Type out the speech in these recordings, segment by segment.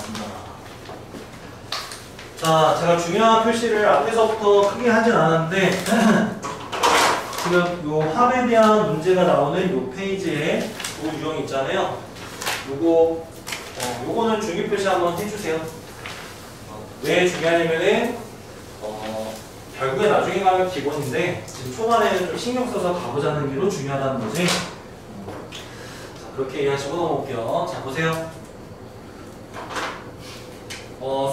되겠습니다. 자, 제가 중요한 표시를 앞에서부터 크게 하진 않았는데 지금 요 합에 대한 문제가 나오는 요 페이지에 요 유형 있잖아요. 요거는 중요 표시 한번 해주세요. 왜 중요하냐면은 결국에 나중에 가면 기본인데 지금 초반에는 좀 신경 써서 가보자는 게로 중요하다는 거지. 자, 그렇게 이해하시고 넘어올게요. 자, 보세요.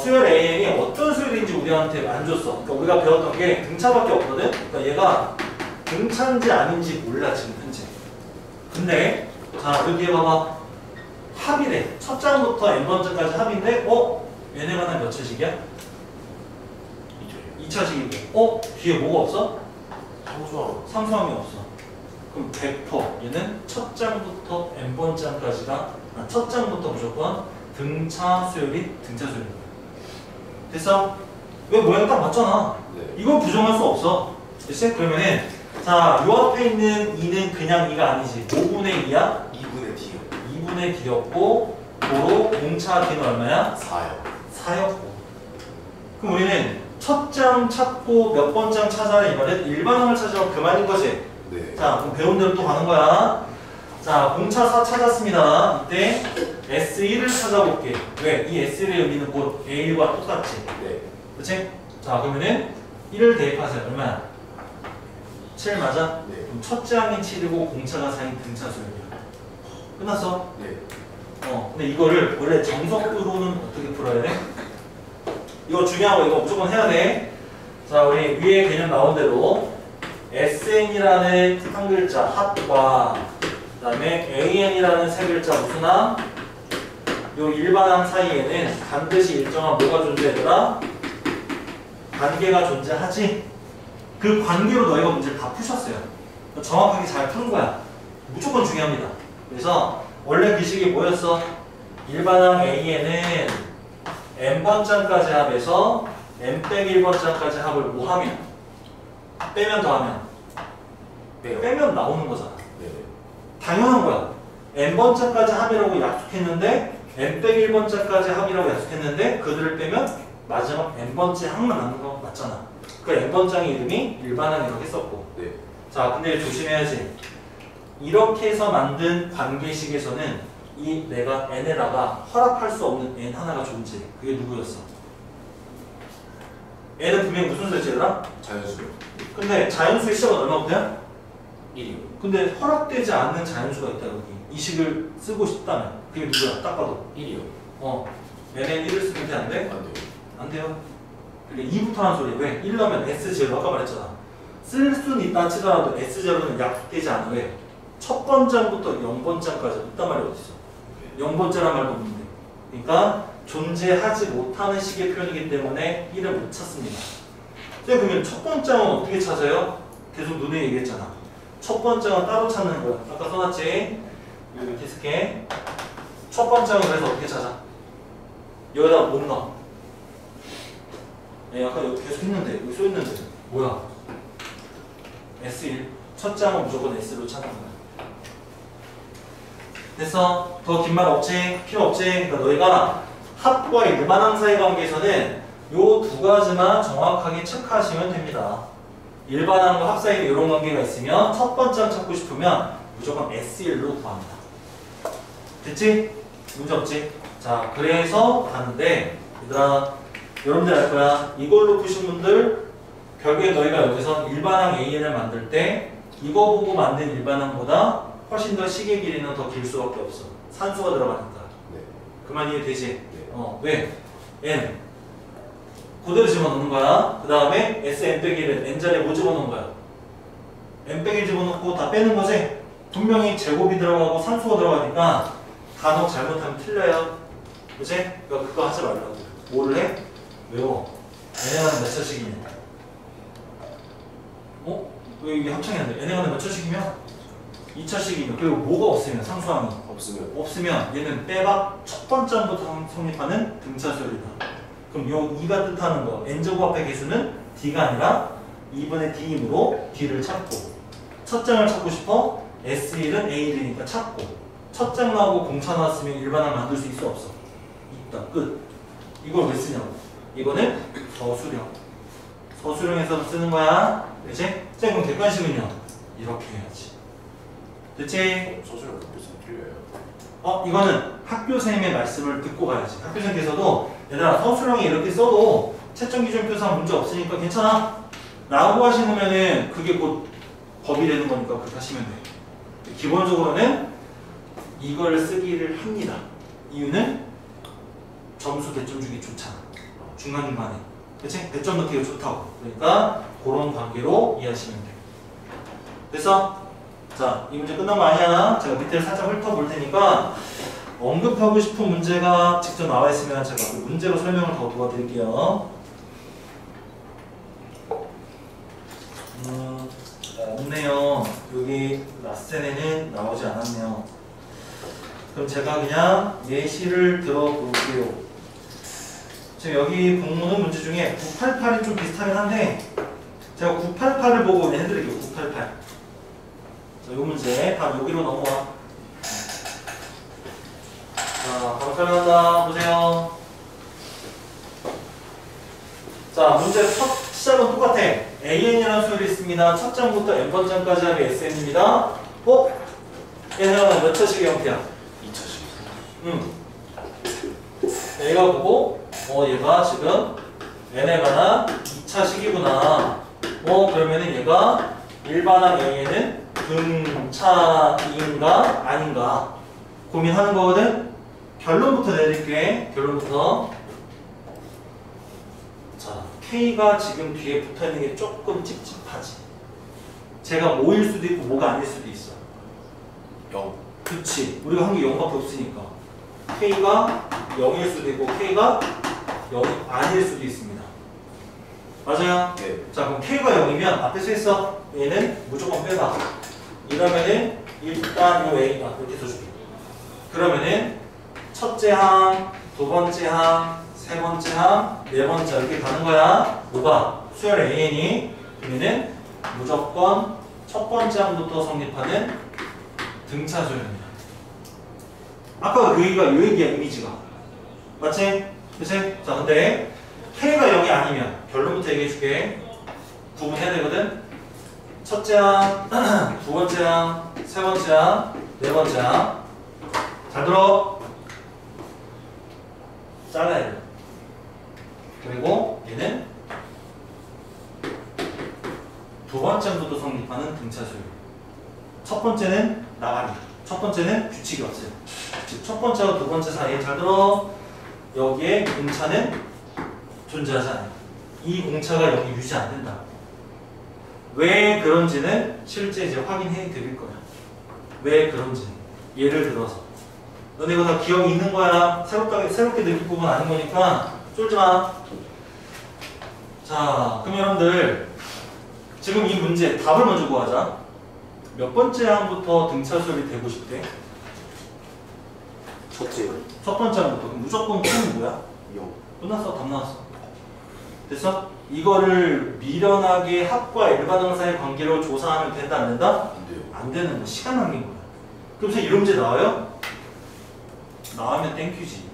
수열 AN이 어떤 수열인지 우리한테 안 줬어. 그러니까 우리가 배웠던 게 등차밖에 없거든. 그러니까 얘가 등차인지 아닌지 몰라 지금 현재. 근데 자 여기에 봐봐. 합이래. 첫 장부터 n번째까지 합인데 얘네가 한 몇 차식이야? 2차식이고 뒤에 뭐가 없어? 상수함이 없어. 그럼 100% 얘는 첫 장부터 n번째까지가 첫 장부터 무조건 등차 수열이 등차 수열입니다. 됐어? 왜 모양 딱 맞잖아. 네. 이건 부정할 수 없어. 됐어? 그러면은 자, 요 앞에 있는 2는 그냥 2가 아니지. 5분의 2야? 2분의 D요. 2분의 D였고 도로 공차 D는 얼마야? 4요. 4였고. 그럼 우리는 첫 장 찾고 몇 번 장 찾아라 이 말은 일반항을 찾으면 그만인 거지. 네. 자, 그럼 배운 대로 또 가는 거야. 자, 공차 4 찾았습니다. 이때 S1을 찾아볼게. 왜? 이 S1의 의미는 곧 A1과 똑같지. 네. 그렇지? 자, 그러면은 1을 대입하세요. 얼마야? 7 맞아? 네. 그럼 첫 장이 7이고 공차가 4인 등차 수열이야. 끝났어? 네. 근데 이거를 원래 정석으로는 어떻게 풀어야 돼? 이거 중요한 거 이거 무조건 해야 돼. 자, 우리 위에 개념 나온 대로 SN이라는 한 글자 합과 그다음에 AN이라는 세 글자 무슨 함? 요 일반항 사이에는 반드시 일정한 뭐가 존재하더라? 관계가 존재하지? 그 관계로 너희가 문제를 다 푸셨어요. 정확하게 잘 푸는 거야. 무조건 중요합니다. 그래서 원래 규식이 뭐였어? 일반항 A에는 n번장까지 합해서 n-1번장까지 합을 뭐 하면? 빼면 더하면? 빼면 나오는 거잖아. 네. 당연한 거야. n번째까지 합이라고 약속했는데 n-1번째까지 합이라고 약속했는데 그들을 빼면 마지막 n번째 항만 남는 거 맞잖아. 그 n번장의 이름이 일반항이라고 했었고. 네. 자, 근데 조심해야지. 이렇게 해서 만든 관계식에서는 이 내가 n에다가 허락할 수 없는 n 하나가 존재해. 그게 누구였어? n은 분명히 무슨 수였지더라? 자연수요. 근데 자연수의 시작은 얼마부터야? 1이요. 근데 허락되지 않는 자연수가 있다 여기. 이 식을 쓰고 싶다면 그게 누구야? 딱 봐도 1이요. n에 1을 쓰면 돼? 안 돼? 안 돼요. 안 돼요. 그러니까 2부터 하는 소리야. 왜? 1 넣으면 S0 아까 말했잖아. 쓸 수는 있다 치더라도 S0는 약속되지 않아. 왜? 첫 번장부터 0번장까지 있단 말이 어딨어. 0번째란 말도 없는데. 그러니까 존재하지 못하는 식의 표현이기 때문에 1을 못 찾습니다. 그러면 첫 번장은 어떻게 찾아요? 계속 눈에 얘기했잖아. 첫 번장은 따로 찾는 거야. 아까 써놨지? 이렇게 쓸게. 첫 번장은 그래서 어떻게 찾아? 여기다 못 넣어. 아까 여기 계속 있는데, 여기 써있는데. 뭐야? S1. 첫 장은 무조건 S로 찾는 거야. 됐어? 더 긴 말 없지? 필요 없지? 그러니까 너희가 합과 일반항 사이 관계에서는 요 두 가지만 정확하게 체크하시면 됩니다. 일반항과 합 사이에 이런 관계가 있으면 첫 번째 찾고 싶으면 무조건 S1로 구합니다. 됐지? 문제 없지? 자, 그래서 가는데 얘들아, 여러분들 알 거야. 이걸로 푸신 분들 결국에 너희가 여기서 일반항 AN을 만들 때 이거 보고 만든 일반항보다 훨씬 더 식의 길이는 더 길 수밖에 없어. 산수가 들어가니까. 네. 그만 이해되지? 네. 왜? n. 그대로 집어넣는 거야. 그 다음에 SN-1은 n자리에 뭐 집어넣는 거야? n-1 집어넣고 다 빼는 거지? 분명히 제곱이 들어가고 산수가 들어가니까 간혹 잘못하면 틀려요. 그치? 그러니까 그거 하지 말라고. 뭐를 해? 외워. n에가는 몇 차식이냐? 왜 이게 합창이 안 돼? n에가는 몇 차식이면? 2차식이면. 그리고 뭐가 없으면 상수항이 없으면 얘는 빼박 첫 번째부터 성립하는 등차수열이다. 그럼 요 2가 뜻하는 거 n제곱 앞의 개수는 d가 아니라 2분의 d이므로 d를 찾고 첫 장을 찾고 싶어 S1은 A1이니까 찾고 첫 장 나오고 공차 나왔으면 일반항 만들 수 있어 없어? 있다. 끝. 이걸 왜 쓰냐고. 이거는 서술형. 서술형에서 쓰는 거야. 그치? 자, 그럼 객관식은요? 이렇게 해야지. 됐지? 서술형 학교에서 틀려요. 이거는 학교선생님의 말씀을 듣고 가야지. 학교선생님께서도 얘들아 서술형이 이렇게 써도 채점기준표상 문제 없으니까 괜찮아? 라고 하시면은 그게 곧 법이 되는 거니까 그렇게 하시면 돼. 기본적으로는 이걸 쓰기를 합니다. 이유는 점수 배점 주기 좋잖아. 중간중간에. 그치? 배점 넣기가 좋다고. 그러니까 그런 관계로 이해하시면 돼. 됐어? 자, 이 문제 끝난 거 아니야? 제가 밑에 살짝 훑어볼 테니까 언급하고 싶은 문제가 직접 나와 있으면 제가 그 문제로 설명을 더 도와드릴게요. 없네요. 여기 라센에는 나오지 않았네요. 그럼 제가 그냥 예시를 들어볼게요. 지금 여기 본문 문제 중에 988이 좀 비슷하긴 한데 제가 988을 보고 그냥 해드릴게요. 988. 자, 요 문제 다 여기로 넘어와. 자, 바로 설명한다. 보세요. 자, 문제 첫 시작은 똑같아. AN이라는 수열이 있습니다. 첫 장부터 n번째까지 하면 SN입니다. 얘는 몇 차식의 형태야? 2차식. 얘가 보고 얘가 지금 n에 관한 2차식이구나. 그러면은 얘가 일반항 A에는 등차인가 아닌가 고민하는 거거든. 결론부터 내릴게. 결론부터. 자, K가 지금 뒤에 붙어있는 게 조금 찝찝하지. 제가 뭐일 수도 있고 뭐가 아닐 수도 있어. 0. 그치. 우리가 한 게 0밖에 없으니까 K가 0일 수도 있고 K가 0이 아닐 수도 있습니다. 맞아요? 네. 자, 그럼 K가 0이면 앞에 써있어. 얘는 무조건 빼봐. 이러면은 일단 요 A 이렇게 써줄게. 그러면은 첫째 항, 두 번째 항, 세 번째 항, 네 번째 이렇게 가는 거야. 뭐가? 수열 AN이. 그러면은 무조건 첫 번째 항부터 성립하는 등차 수열입니다. 아까 그 얘기가 요 얘기야, 이미지가. 맞지? 그치? 자, 근데 K가 0이 아니면 결론부터 얘기해줄게. 구분해야 되거든? 첫째 항, 두 번째 항, 세 번째 항, 네 번째 항. 잘 들어. 잘라야 돼. 그리고 얘는 두 번째 항부터 성립하는 등차 수열. 첫 번째는 나가리. 첫 번째는 규칙이 없어요. 즉, 첫 번째와 두 번째 사이에 잘 들어. 여기에 공차는 존재하지 않아요. 이 공차가 여기 유지 안 된다. 왜 그런지는 실제 이제 확인해 드릴 거야. 왜 그런지. 예를 들어서. 너네 이거 다 기억이 있는 거야. 새롭게 느낄 부분 아닌 거니까 쫄지 마. 자, 그럼 여러분들 지금 이 문제 답을 먼저 구하자. 몇 번째 항부터 등차 수열이 되고 싶대? 첫째. 첫 번째 항부터. 그럼 무조건 Q는 뭐야? 0. 끝났어. 답 나왔어. 됐어? 이거를 미련하게 합과 일반항 사이의 관계로 조사하면 된다 안 된다? 안 돼요. 안 되는 거. 시간 낭비인 거야. 그럼 선생님 이런 문제 나와요? 나오면 땡큐지.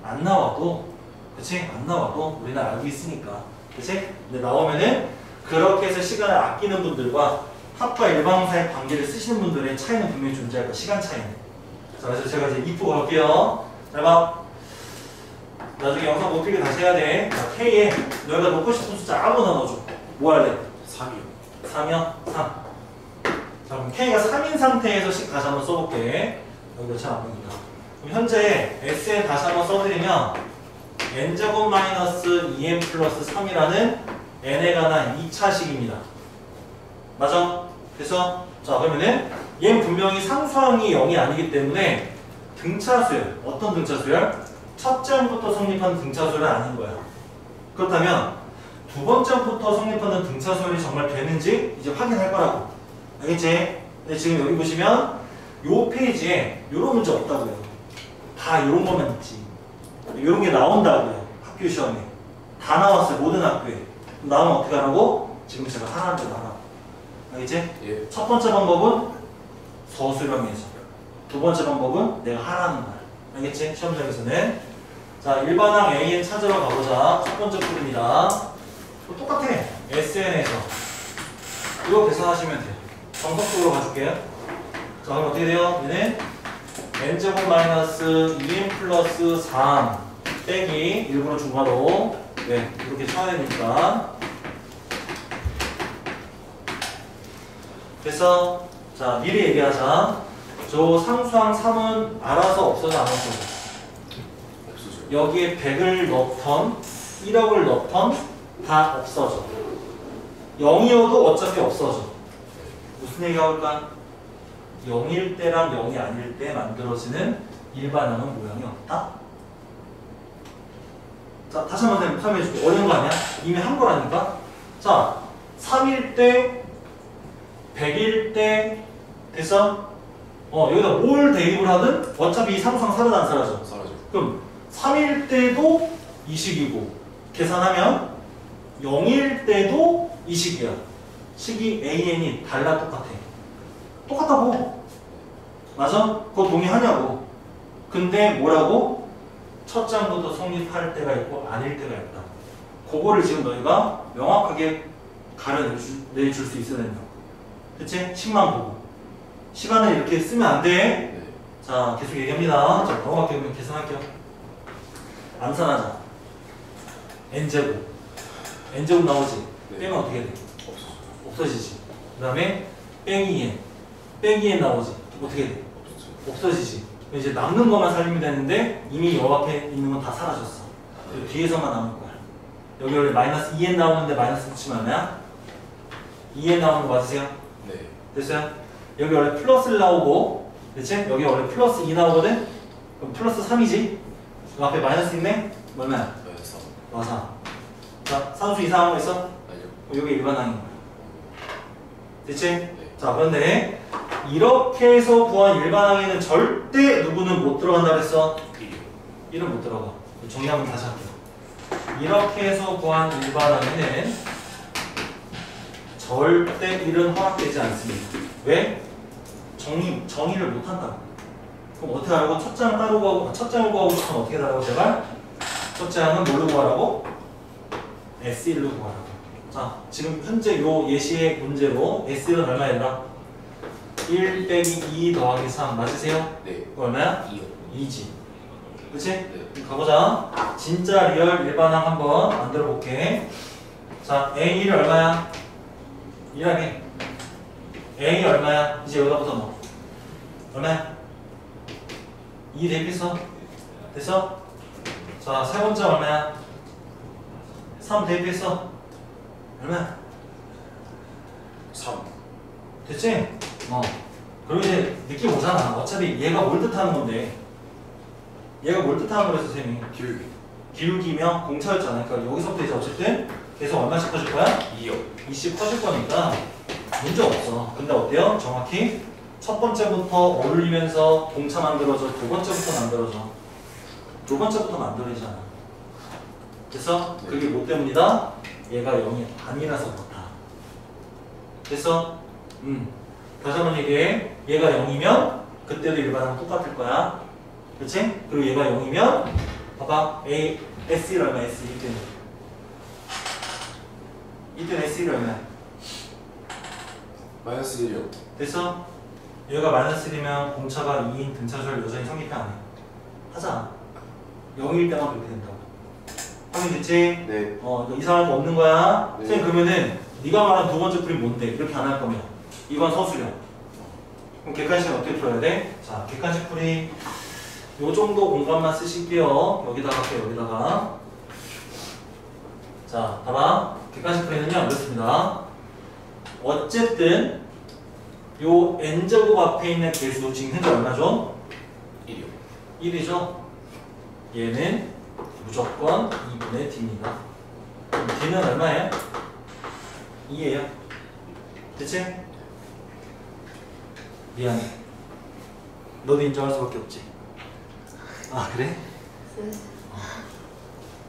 안 나와도 그치? 안 나와도 우리는 알고 있으니까. 그치? 근데 나오면은 그렇게 해서 시간을 아끼는 분들과 합과 일반항 사이의 관계를 쓰시는 분들의 차이는 분명히 존재할 거야. 시간 차이는. 자, 그래서 제가 이제 이쁘고 갈게요. 잘 봐. 나중에 영상 못 필게 다시 해야 돼. 자, K에 너희가 놓고 싶은 숫자 아무거나 넣어줘. 뭐 할래? 3이요. 3이요? 3. 자, 그럼 K가 3인 상태에서 다시 한번 써볼게. 여기가 잘 안 보인다. 그럼 현재 S에 다시 한번 써드리면 n제곱 마이너스 2n 플러스 3이라는 n에 관한 2차식입니다. 맞아? 그래서 자, 그러면은 얘는 분명히 상수항이 0이 아니기 때문에 등차수열, 어떤 등차수열? 첫째 항부터 성립하는 등차수열은 아닌 거야. 그렇다면 두 번째 항부터 성립하는 등차수열이 정말 되는지 이제 확인할 거라고. 알겠지? 근데 지금 여기 보시면 요 페이지에 요런 문제 없다고요. 다 요런 것만 있지. 요런 게 나온다고요. 학교 시험에. 다 나왔어요. 모든 학교에. 나오면 어떻게 하라고? 지금 제가 하라는 대로 하라고. 알겠지? 예. 첫 번째 방법은 서술형에서. 두 번째 방법은 내가 하라는 말. 알겠지? 시험장에서는. 자, 일반항 AN 찾으러 가보자. 첫 번째 풀입니다. 똑같아. SN에서. 이거 계산하시면 돼요. 정석적으로 가줄게요. 자, 그럼 어떻게 돼요? 얘는 n제곱 마이너스 2n 플러스 3 빼기 일부러 중괄호. 네, 이렇게 쳐야 되니까. 그래서 자, 미리 얘기하자. 저 상수항 3은 알아서 없어져 안 없어져? 없어져요. 여기에 100을 넣던 1억을 넣던 다 없어져. 0이어도 어차피 없어져. 무슨 얘기가 올까? 0일 때랑 0이 아닐 때 만들어지는 일반항은 모양이 없다. 자, 다시 한번 설명해줄게. 어려운 거 아니야? 이미 한 거라니까. 자, 3일 때 100일 때 됐어? 여기다 뭘 대입을 하든 어차피 이 상수항 사라져 안 사라져? 사라져. 그럼 3일 때도 이 식이고 계산하면 0일 때도 이 식이야. 식이 AN이 달라 똑같아. 똑같다고. 맞아? 그거 동의하냐고. 근데 뭐라고? 첫 장부터 성립할 때가 있고 아닐 때가 있다. 그거를 지금 너희가 명확하게 가려내줄 수 있어야 된다. 그치? 식만 보고. 시간을 이렇게 쓰면 안 돼. 네. 자, 계속 얘기합니다. 자, 넘어갈게요. 그러면 계산할게요. 암산하자. n제곱. n제곱 나오지? 네. 빼면 어떻게 돼? 없어져. 없어지지. 그 다음에 빼기 n. 빼기 n 나오지? 어떻게 돼? 없어져. 없어지지. 그럼 이제 남는 것만 살리면 되는데 이미 여 앞에 있는 건 다 사라졌어. 그리고 뒤에서만 남을 거야. 여기 원래 마이너스 2n 나오는데 마이너스 붙이면 얼마야? 2n 나오는 거 맞으세요? 네. 됐어요? 여기 원래 플러스를 나오고, 그치? 여기 원래 플러스 2 나오거든? 그럼 플러스 3이지? 그 앞에 마이너스 있네? 얼마야? 마이너스 3. 맞아. 자, 산수 이상한 거 있어? 아니요. 그럼 여기 일반항인 거야. 됐지? 네. 자, 그런데 이렇게 해서 구한 일반항에는 절대 누구는 못 들어간다 그랬어? 1은 못 들어가. 정리하면 다시 할게요. 이렇게 해서 구한 일반항에는 절대 1은 허락되지 않습니다. 왜? 정의를 못 한다고. 그럼 어떻게 하라고? 첫 장을 따로 구하고, 첫 장을 구하고 싶으면 어떻게 하라고, 제발? 첫 장은 뭘로 구하라고? S1로 구하라고. 자, 지금 현재 요 예시의 문제로 S1은 얼마 얘들아? 1 빼기 2 더하기 3 맞으세요? 네. 그거 얼마야? 2요. 2지. 그치? 네. 가보자. 진짜 리얼 일반항 한번 만들어 볼게. 자, A1이 얼마야? 1하게. A 얼마야? 이제 여기다부터 넣어. 얼마야? 2 대입했어? 됐어? 자, 세 번째 얼마야? 3 대입했어? 얼마야? 3. 됐지? 그리고 이제 느낌 오잖아. 어차피 얘가 뭘 뜻하는 건데. 얘가 뭘 뜻하는 거랬어, 쌤이? 기울기. 기울기면 공차였잖아. 그러니까 여기서부터 이제 어쨌든 계속 얼마씩 커질 거야? 2요. 20 커질 거니까 문제 없어. 근데 어때요? 정확히 첫 번째부터 어울리면서 공차 만들어져. 두 번째부터 만들어져. 두 번째부터 만들어지잖아. 그래서 네. 그게 뭐 때문이다? 얘가 0이 아니라서 그렇다. 그래서 다시 한번 얘기해. 얘가 0이면 그때도 일반항 똑같을 거야. 그치? 그리고 얘가 0이면 봐봐. S1 얼마? S1 이때는 S1 얼마야? 마이너스 1이요. 됐어? 얘가 마이너스 1이면 공차가 2인 등차수를 여전히 성립해 안 해? 하자. 0일 때만 그렇게 된다고. 확인됐지? 네. 이상한 거 없는 거야? 네. 선생님 그러면은 네가 말한 두 번째 풀이 뭔데? 이렇게 안 할 거면 이건 서술형. 그럼 객관식은 어떻게 풀어야 돼? 자, 객관식 풀이 요 정도 공간만 쓰실게요. 여기다가 할게요. 여기다가. 자, 봐봐. 객관식 풀이는요 이렇습니다. 어쨌든 요 n제곱 앞에 있는 개수 지금 현재 얼마죠? 1이요. 1이죠? 얘는 무조건 2분의 d입니다. 그럼 d는 얼마예요? 2예요. 됐지? 미안해. 너도 인정할 수밖에 없지. 아 그래?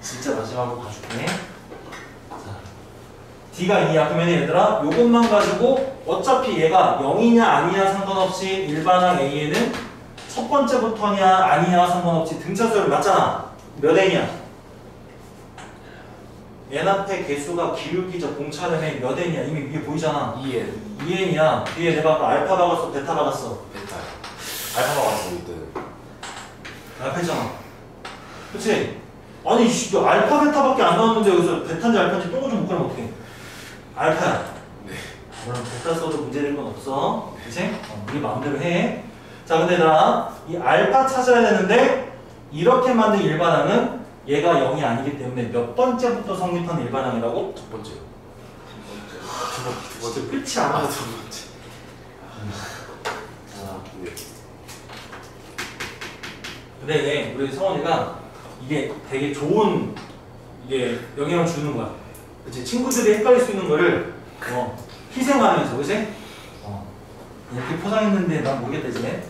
진짜 마지막으로 봐줄게. 자, d가 2야. 그러면 얘들아 요것만 가지고 어차피 얘가 0이냐 아니냐 상관없이 일반항 A에는 첫 번째부터냐 아니냐 상관없이 등차수열이 맞잖아. 몇 n이야? n 앞에 개수가 기울기적 공차량의 몇 n이야? 이미 위에 보이잖아. 2N 2n이야. 뒤에 내가 아까 알파 박았어? 베타 박았어? 베타요. 알파가 왔어 일단. 알파잖아. 그치? 아니 이거 알파 베타밖에 안 나왔는데 여기서 베타인지 알파인지 똥을 좀 묶으면 어떡해? 알파야. 네. 물론 베타 써도 문제될 건 없어. 그치? 네 마음대로 해. 자 근데 나 이 알파 찾아야 되는데 이렇게 만든 일반항은 얘가 0이 아니기 때문에 몇 번째부터 성립하는 일반항이라고? 첫 번째요. 두 번째 끝이 않아. 두 번째. 자, 네. 근데 우리 성원이가 이게 되게 좋은 이게 영향을 주는 거야. 그치? 친구들이 헷갈릴 수 있는 거를 희생하면서, 그치? 이렇게 포장했는데 난 모르겠다 이제.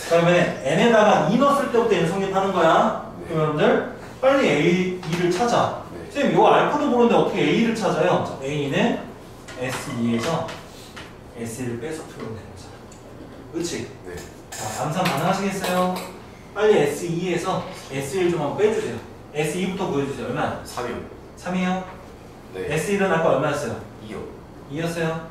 그러면 n에다가 2 넣었을 때부터 n 성립하는 거야. 네. 그럼 여러분들 빨리 A를 찾아. 네. 선생님 이거 알파도 모르는데 어떻게 A를 찾아요? 자, A는 S2에서 S1을 빼서 풀면 되는 거잖아. 그치? 네. 자, 암산 가능하시겠어요? 빨리 S2에서 S1 좀 한번 빼주세요. S2부터 구해주세요. 얼마? 3이요. 3이요? 네. S1은 아까 얼마였어요? 2요. 2였어요?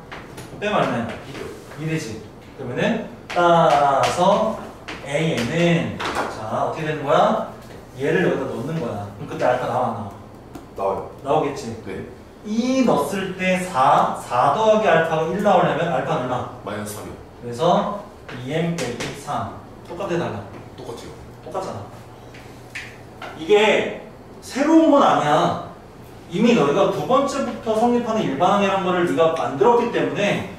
빼면 얼마야? 1이요. 2되지. 그러면은 따라서 A는 자 어떻게 되는 거야? 얘를 여기다 넣는 거야. 그럼 그때 알파 나와 안 나와? 나와요. 나오겠지. 네. 2 넣었을 때 4 더하기 알파가 1 나오려면 알파는 얼마? 마이너스 3이요. 그래서 2m 빼기 3 똑같아 달라. 똑같아요. 똑같잖아. 이게 새로운 건 아니야. 이미 너희가 두 번째부터 성립하는 일반항이라는 거를 네가 만들었기 때문에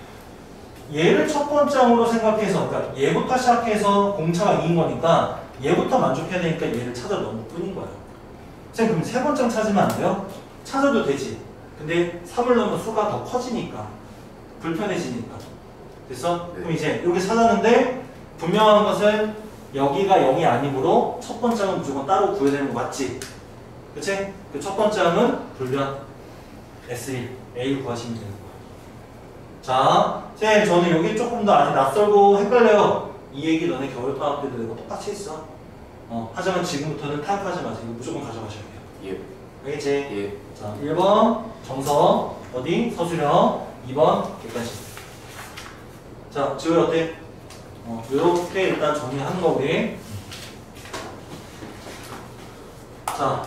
얘를 첫 번째 항으로 생각해서 그러니까 얘부터 시작해서 공차가 2인 거니까 얘부터 만족해야 되니까 얘를 찾아 넣은 뿐인 거야. 선생님 그럼 세 번째 찾으면 안 돼요? 찾아도 되지. 근데 3을 넣으면 수가 더 커지니까 불편해지니까. 됐어? 네. 그럼 이제 여기 찾았는데 분명한 것은 여기가 0이 아니므로 첫 번째 항은 무조건 따로 구해야 되는 거 맞지? 그치? 그 첫 번째 항은 불변 S1 A 구하시면 되는 거야. 자, 선생님 저는 여기 조금 더 아직 낯설고 헷갈려요. 이 얘기 너네 겨울방학 때도 내가 똑같이 했어. 하지만 지금부터는 타협하지 마세요. 이거 무조건 가져가셔야 돼요. 예. 알겠지? 예. 자, 1번 정서 어디? 서술형 2번 객관식. 자, 지금 어때? 요렇게 일단 정리하는 거 우리. 자.